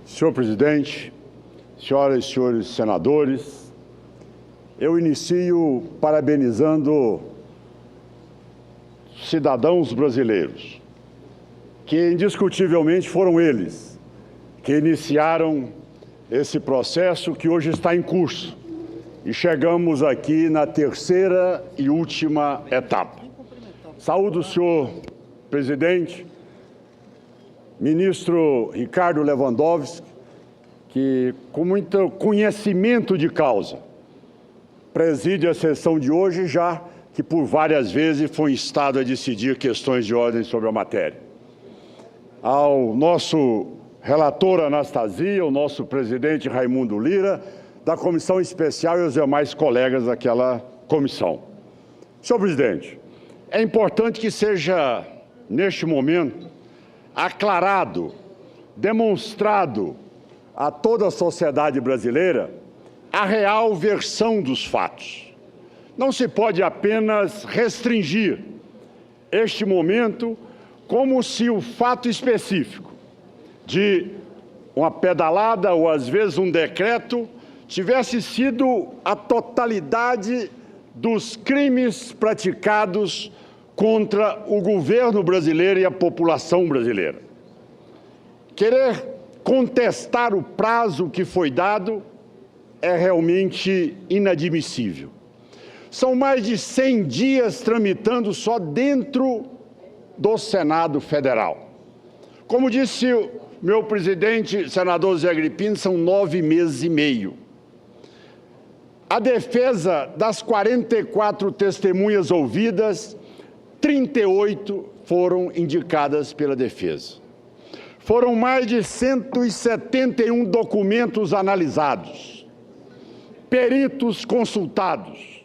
Senhor presidente, senhoras e senhores senadores, eu inicio parabenizando cidadãos brasileiros, que indiscutivelmente foram eles que iniciaram esse processo que hoje está em curso e chegamos aqui na terceira e última etapa. Saúdo o senhor presidente, ministro Ricardo Lewandowski, que com muito conhecimento de causa preside a sessão de hoje, já que por várias vezes foi instado a decidir questões de ordem sobre a matéria. Ao nosso relator Anastasia, o nosso presidente Raimundo Lira, da comissão especial e os demais colegas daquela comissão. Senhor presidente, é importante que seja, neste momento, aclarado, demonstrado a toda a sociedade brasileira a real versão dos fatos. Não se pode apenas restringir este momento como se o fato específico de uma pedalada ou, às vezes, um decreto tivesse sido a totalidade dos crimes praticados contra o governo brasileiro e a população brasileira. Querer contestar o prazo que foi dado é realmente inadmissível. São mais de 100 dias tramitando só dentro do Senado Federal. Como disse o meu presidente, senador Zé Agripino, são 9 meses e meio. A defesa das 44 testemunhas ouvidas, 38 foram indicadas pela defesa. Foram mais de 171 documentos analisados, peritos consultados.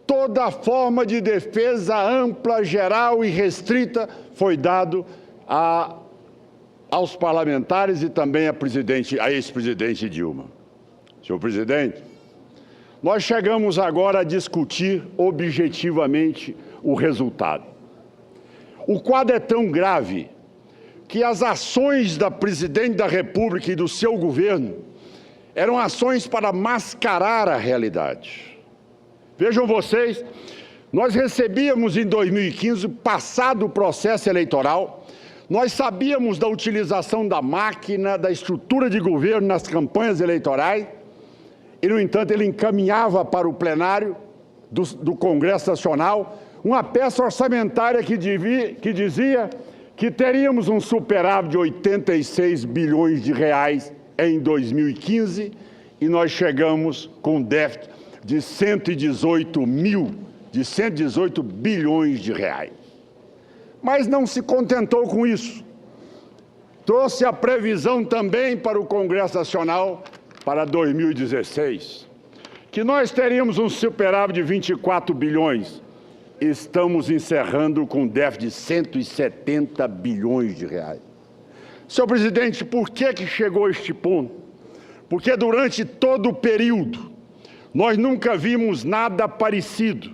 Toda forma de defesa ampla, geral e restrita foi dado aos parlamentares e também a ex-presidente Dilma. Senhor presidente, nós chegamos agora a discutir objetivamente o resultado. O quadro é tão grave que as ações da presidente da República e do seu governo eram ações para mascarar a realidade. Vejam vocês, nós recebíamos em 2015, passado o processo eleitoral, nós sabíamos da utilização da máquina, da estrutura de governo nas campanhas eleitorais, e, no entanto, ele encaminhava para o plenário do Congresso Nacional uma peça orçamentária que dizia que teríamos um superávit de 86 bilhões de reais em 2015 e nós chegamos com um déficit de 118 bilhões de reais. Mas não se contentou com isso. Trouxe a previsão também para o Congresso Nacional para 2016, que nós teríamos um superávit de 24 bilhões. Estamos encerrando com um déficit de 170 bilhões de reais. Senhor presidente, por que chegou a este ponto? Porque durante todo o período nós nunca vimos nada parecido,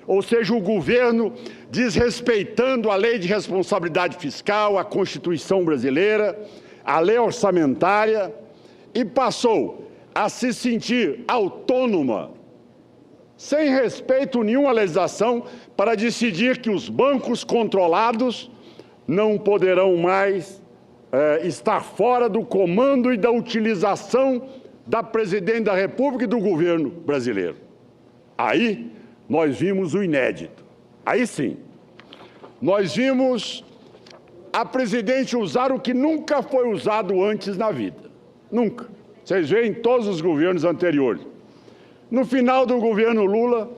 ou seja, o governo desrespeitando a lei de responsabilidade fiscal, a Constituição brasileira, a lei orçamentária, e passou a se sentir autônoma, sem respeito nenhum à legislação, para decidir que os bancos controlados não poderão mais estar fora do comando e da utilização da presidente da República e do governo brasileiro. Aí nós vimos o inédito. Aí sim, nós vimos a presidente usar o que nunca foi usado antes na vida. Nunca. Vocês veem em todos os governos anteriores. No final do governo Lula,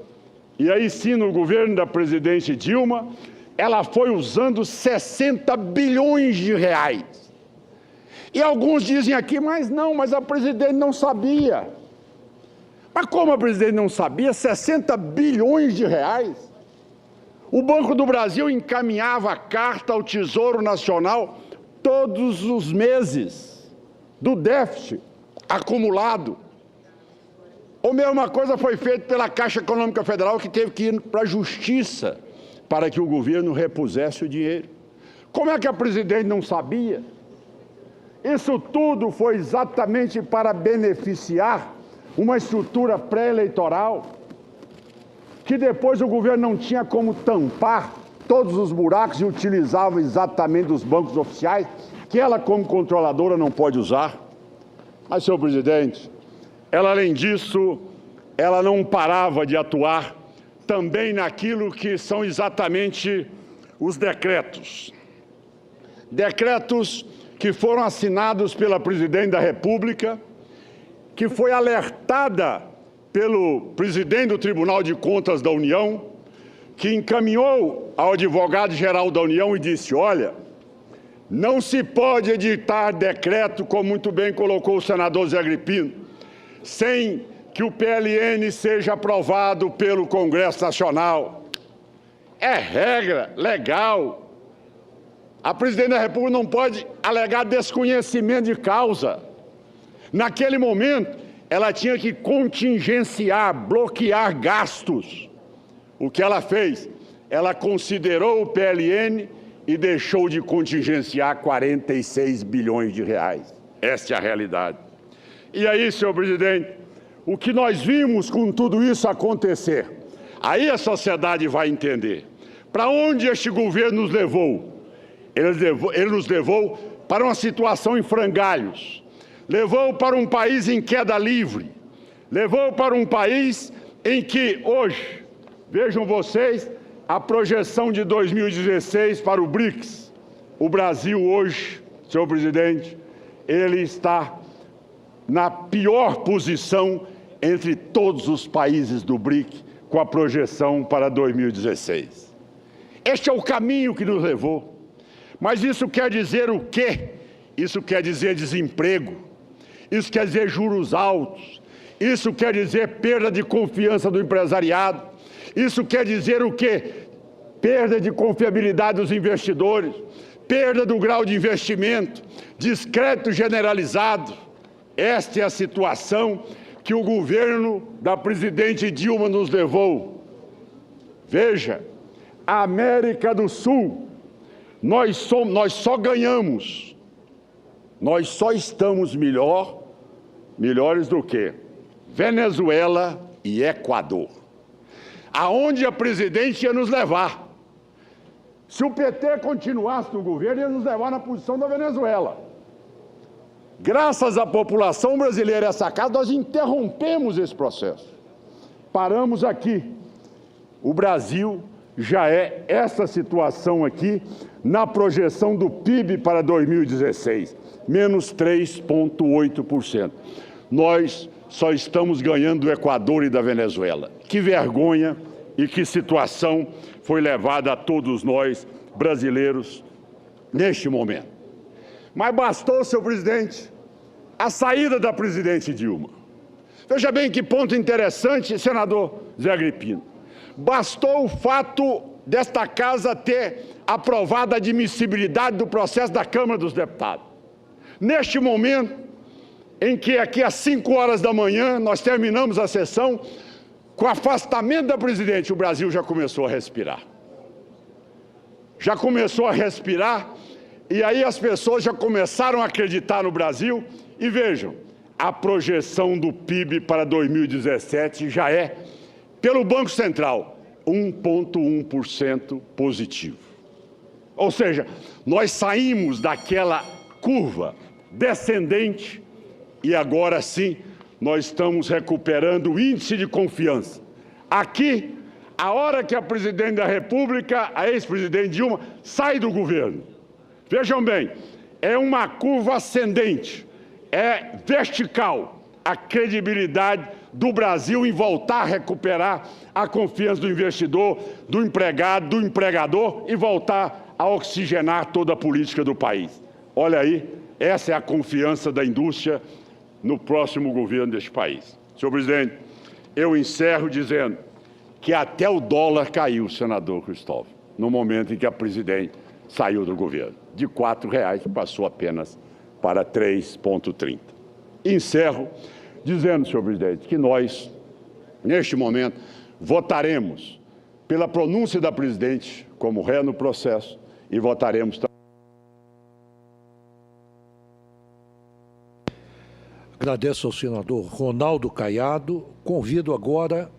e aí sim no governo da presidente Dilma, ela foi usando 60 bilhões de reais. E alguns dizem aqui, mas a presidente não sabia. Mas como a presidente não sabia? 60 bilhões de reais? O Banco do Brasil encaminhava a carta ao Tesouro Nacional todos os meses do déficit acumulado. Ou mesma coisa foi feita pela Caixa Econômica Federal, que teve que ir para a Justiça para que o governo repusesse o dinheiro. Como é que a presidente não sabia? Isso tudo foi exatamente para beneficiar uma estrutura pré-eleitoral que depois o governo não tinha como tampar todos os buracos e utilizava exatamente os bancos oficiais, que ela, como controladora, não pode usar. Mas, senhor presidente, ela, além disso, ela não parava de atuar também naquilo que são exatamente os decretos. Decretos que foram assinados pela Presidente da República, que foi alertada pelo presidente do Tribunal de Contas da União, que encaminhou ao advogado-geral da União e disse: olha, não se pode editar decreto, como muito bem colocou o senador Zé Agripino, sem que o PLN seja aprovado pelo Congresso Nacional. É regra legal. A Presidente da República não pode alegar desconhecimento de causa. Naquele momento, ela tinha que contingenciar, bloquear gastos. O que ela fez? Ela considerou o PLN e deixou de contingenciar 46 bilhões de reais. Essa é a realidade. E aí, senhor presidente, o que nós vimos com tudo isso acontecer, aí a sociedade vai entender. Para onde este governo nos levou? Ele nos levou para uma situação em frangalhos, levou para um país em queda livre, levou para um país em que hoje, vejam vocês, a projeção de 2016 para o BRICS, o Brasil hoje, senhor presidente, ele está na pior posição entre todos os países do BRIC com a projeção para 2016. Este é o caminho que nos levou. Mas isso quer dizer o quê? Isso quer dizer desemprego, isso quer dizer juros altos, isso quer dizer perda de confiança do empresariado, isso quer dizer o quê? Perda de confiabilidade dos investidores, perda do grau de investimento, descrédito generalizado. Esta é a situação que o governo da presidente Dilma nos levou. Veja, a América do Sul, nós só ganhamos, nós só estamos melhores do que Venezuela e Equador. Aonde a presidente ia nos levar? Se o PT continuasse no governo, ia nos levar na posição da Venezuela. Graças à população brasileira, essa casa, nós interrompemos esse processo. Paramos aqui. O Brasil já é essa situação aqui na projeção do PIB para 2016, menos 3,8%. Nós só estamos ganhando do Equador e da Venezuela. Que vergonha e que situação foi levada a todos nós, brasileiros, neste momento. Mas bastou, senhor presidente, a saída da presidente Dilma. Veja bem que ponto interessante, senador Zé Agripino. Bastou o fato desta casa ter aprovado a admissibilidade do processo da Câmara dos Deputados. Neste momento, em que aqui às 5 horas da manhã nós terminamos a sessão, com o afastamento da presidente, o Brasil já começou a respirar. Já começou a respirar, e aí as pessoas já começaram a acreditar no Brasil. E vejam, a projeção do PIB para 2017 já é, pelo Banco Central, 1,1% positivo. Ou seja, nós saímos daquela curva descendente e agora sim nós estamos recuperando o índice de confiança. Aqui, a hora que a presidente da República, a ex-presidente Dilma, sai do governo, vejam bem, é uma curva ascendente, é vertical a credibilidade do Brasil em voltar a recuperar a confiança do investidor, do empregado, do empregador e voltar a oxigenar toda a política do país. Olha aí, essa é a confiança da indústria no próximo governo deste país. Senhor presidente, eu encerro dizendo que até o dólar caiu, senador Cristóvão, no momento em que a presidente saiu do governo. De R$ 4,00 passou apenas para 3,30. Encerro dizendo, senhor presidente, que nós, neste momento, votaremos pela pronúncia da presidente como ré no processo e votaremos também Agradeço ao senador Ronaldo Caiado. Convido agora